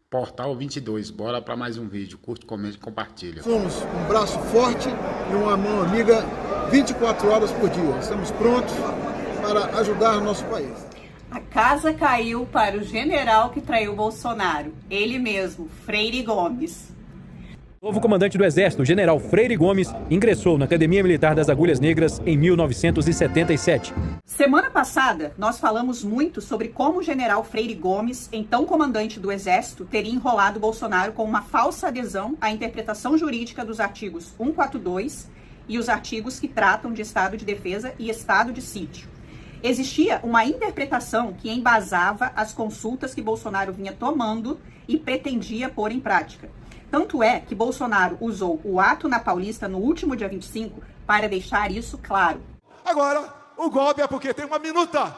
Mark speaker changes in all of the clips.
Speaker 1: Portal 22, bora para mais um vídeo. Curte, comente e compartilha.
Speaker 2: Somos um braço forte e uma mão amiga 24 horas por dia. Estamos prontos para ajudar o nosso país.
Speaker 3: A casa caiu para o general que traiu Bolsonaro, ele mesmo, Freire Gomes.
Speaker 4: O novo comandante do Exército, o general Freire Gomes, ingressou na Academia Militar das Agulhas Negras em 1977.
Speaker 3: Semana passada, nós falamos muito sobre como o general Freire Gomes, então comandante do Exército, teria enrolado Bolsonaro com uma falsa adesão à interpretação jurídica dos artigos 142 e os artigos que tratam de estado de defesa e estado de sítio. Existia uma interpretação que embasava as consultas que Bolsonaro vinha tomando e pretendia pôr em prática. Tanto é que Bolsonaro usou o ato na Paulista no último dia 25 para deixar isso claro.
Speaker 5: Agora, o golpe é porque tem uma minuta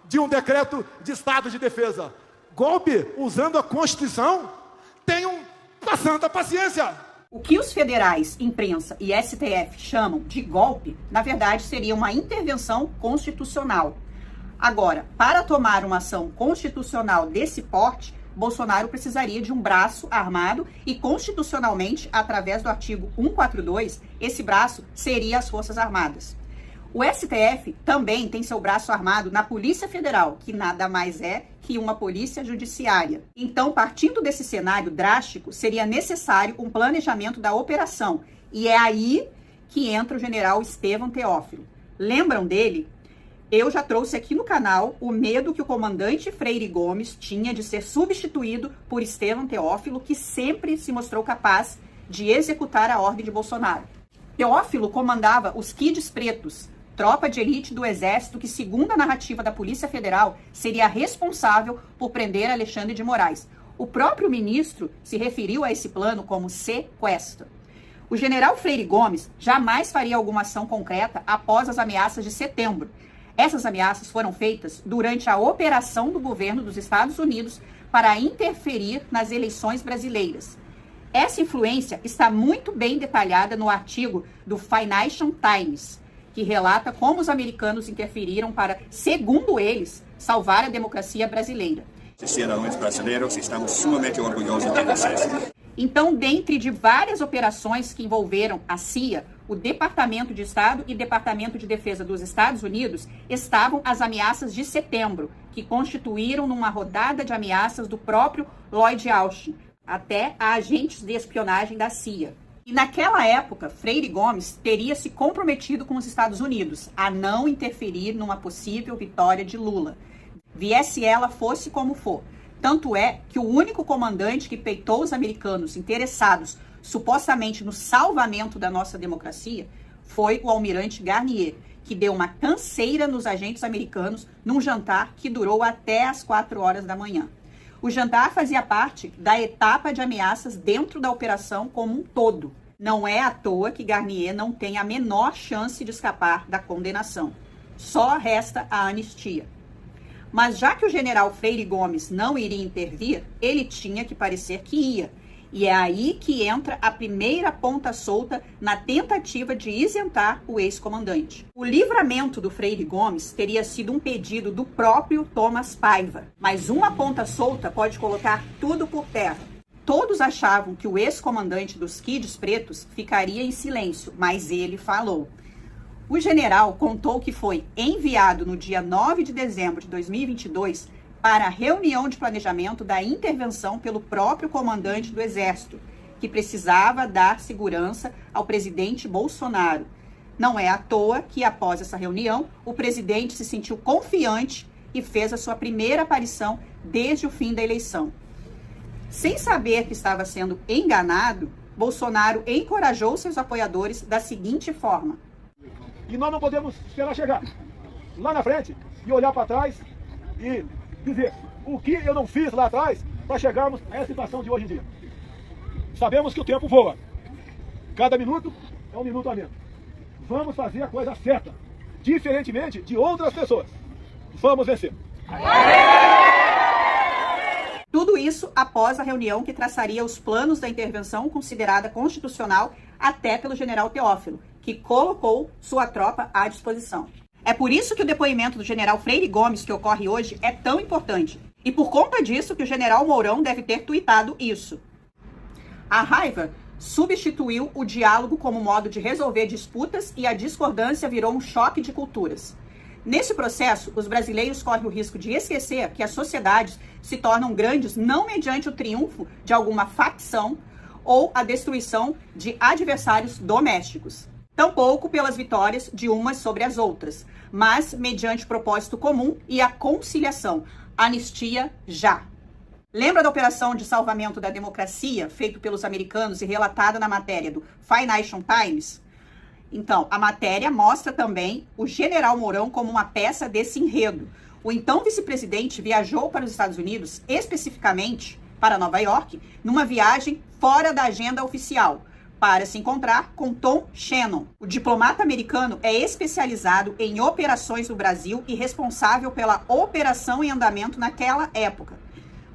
Speaker 5: de um decreto de estado de defesa. Golpe usando a Constituição? Tenham uma santa paciência.
Speaker 3: O que os federais, imprensa e STF chamam de golpe, na verdade seria uma intervenção constitucional. Agora, para tomar uma ação constitucional desse porte, Bolsonaro precisaria de um braço armado e, constitucionalmente, através do artigo 142, esse braço seria as Forças Armadas. O STF também tem seu braço armado na Polícia Federal, que nada mais é que uma polícia judiciária. Então, partindo desse cenário drástico, seria necessário um planejamento da operação. E é aí que entra o general Estevão Teófilo. Lembram dele? Eu já trouxe aqui no canal o medo que o comandante Freire Gomes tinha de ser substituído por Estevão Teófilo, que sempre se mostrou capaz de executar a ordem de Bolsonaro. Teófilo comandava os Kids Pretos, tropa de elite do Exército que, segundo a narrativa da Polícia Federal, seria responsável por prender Alexandre de Moraes. O próprio ministro se referiu a esse plano como sequestro. O general Freire Gomes jamais faria alguma ação concreta após as ameaças de setembro. Essas ameaças foram feitas durante a operação do governo dos Estados Unidos para interferir nas eleições brasileiras. Essa influência está muito bem detalhada no artigo do Financial Times, que relata como os americanos interferiram para, segundo eles, salvar a democracia brasileira.
Speaker 6: Cidadãos brasileiros, estamos sumamente orgulhosos de vocês.
Speaker 3: Então, dentre de várias operações que envolveram a CIA, o Departamento de Estado e Departamento de Defesa dos Estados Unidos, estavam as ameaças de setembro, que constituíram numa rodada de ameaças do próprio Lloyd Austin, até a agentes de espionagem da CIA. E naquela época, Freire Gomes teria se comprometido com os Estados Unidos a não interferir numa possível vitória de Lula, viesse ela fosse como for. Tanto é que o único comandante que peitou os americanos interessados supostamente no salvamento da nossa democracia foi o almirante Garnier, que deu uma canseira nos agentes americanos num jantar que durou até as 4 horas da manhã. O jantar fazia parte da etapa de ameaças dentro da operação como um todo. Não é à toa que Garnier não tem a menor chance de escapar da condenação. Só resta a anistia. Mas já que o general Freire Gomes não iria intervir, ele tinha que parecer que ia. E é aí que entra a primeira ponta solta na tentativa de isentar o ex-comandante. O livramento do Freire Gomes teria sido um pedido do próprio Thomas Paiva, mas uma ponta solta pode colocar tudo por terra. Todos achavam que o ex-comandante dos Kids Pretos ficaria em silêncio, mas ele falou. O general contou que foi enviado no dia 9 de dezembro de 2022 para a reunião de planejamento da intervenção pelo próprio comandante do Exército, que precisava dar segurança ao presidente Bolsonaro. Não é à toa que, após essa reunião, o presidente se sentiu confiante e fez a sua primeira aparição desde o fim da eleição. Sem saber que estava sendo enganado, Bolsonaro encorajou seus apoiadores da seguinte forma:
Speaker 5: E nós não podemos esperar chegar lá na frente e olhar para trás e dizer o que eu não fiz lá atrás para chegarmos a essa situação de hoje em dia. Sabemos que o tempo voa. Cada minuto é um minuto a menos. Vamos fazer a coisa certa, diferentemente de outras pessoas. Vamos vencer.
Speaker 3: Tudo isso após a reunião que traçaria os planos da intervenção considerada constitucional até pelo general Teófilo, que colocou sua tropa à disposição. É por isso que o depoimento do general Freire Gomes, que ocorre hoje, é tão importante. E por conta disso que o general Mourão deve ter tuitado isso. A raiva substituiu o diálogo como modo de resolver disputas e a discordância virou um choque de culturas. Nesse processo, os brasileiros correm o risco de esquecer que as sociedades se tornam grandes não mediante o triunfo de alguma facção ou a destruição de adversários domésticos. Tampouco pelas vitórias de umas sobre as outras, mas mediante propósito comum e a conciliação. Anistia já. Lembra da operação de salvamento da democracia feita pelos americanos e relatada na matéria do Financial Times? Então, a matéria mostra também o general Mourão como uma peça desse enredo. O então vice-presidente viajou para os Estados Unidos, especificamente para Nova York, numa viagem fora da agenda oficial, para se encontrar com Tom Shannon. O diplomata americano é especializado em operações no Brasil e responsável pela operação em andamento naquela época.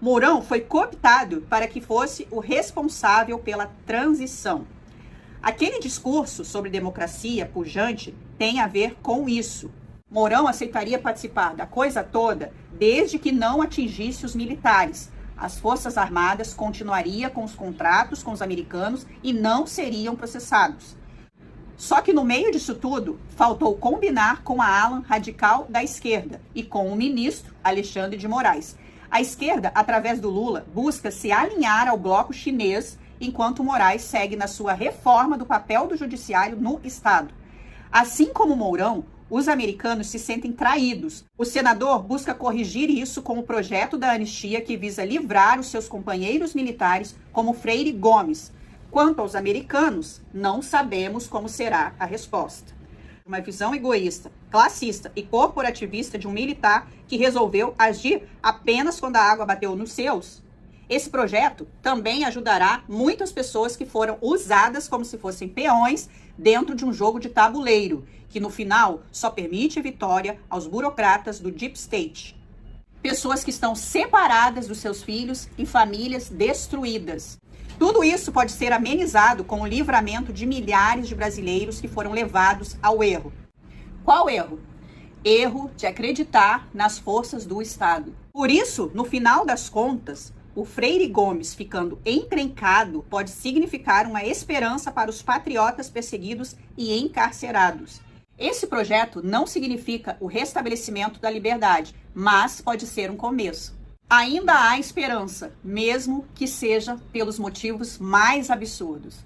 Speaker 3: Mourão foi cooptado para que fosse o responsável pela transição. Aquele discurso sobre democracia pujante tem a ver com isso. Mourão aceitaria participar da coisa toda desde que não atingisse os militares. As Forças Armadas continuariam com os contratos com os americanos e não seriam processados. Só que no meio disso tudo, faltou combinar com a ala radical da esquerda e com o ministro Alexandre de Moraes. A esquerda, através do Lula, busca se alinhar ao bloco chinês, enquanto Moraes segue na sua reforma do papel do judiciário no Estado. Assim como Mourão, os americanos se sentem traídos. O senador busca corrigir isso com o projeto da anistia que visa livrar os seus companheiros militares, como Freire Gomes. Quanto aos americanos, não sabemos como será a resposta. Uma visão egoísta, classista e corporativista de um militar que resolveu agir apenas quando a água bateu nos seus. Esse projeto também ajudará muitas pessoas que foram usadas como se fossem peões dentro de um jogo de tabuleiro, que no final só permite vitória aos burocratas do Deep State. Pessoas que estão separadas dos seus filhos e famílias destruídas. Tudo isso pode ser amenizado com o livramento de milhares de brasileiros que foram levados ao erro. Qual erro? Erro de acreditar nas forças do Estado. Por isso, no final das contas, o Freire Gomes ficando encrencado pode significar uma esperança para os patriotas perseguidos e encarcerados. Esse projeto não significa o restabelecimento da liberdade, mas pode ser um começo. Ainda há esperança, mesmo que seja pelos motivos mais absurdos.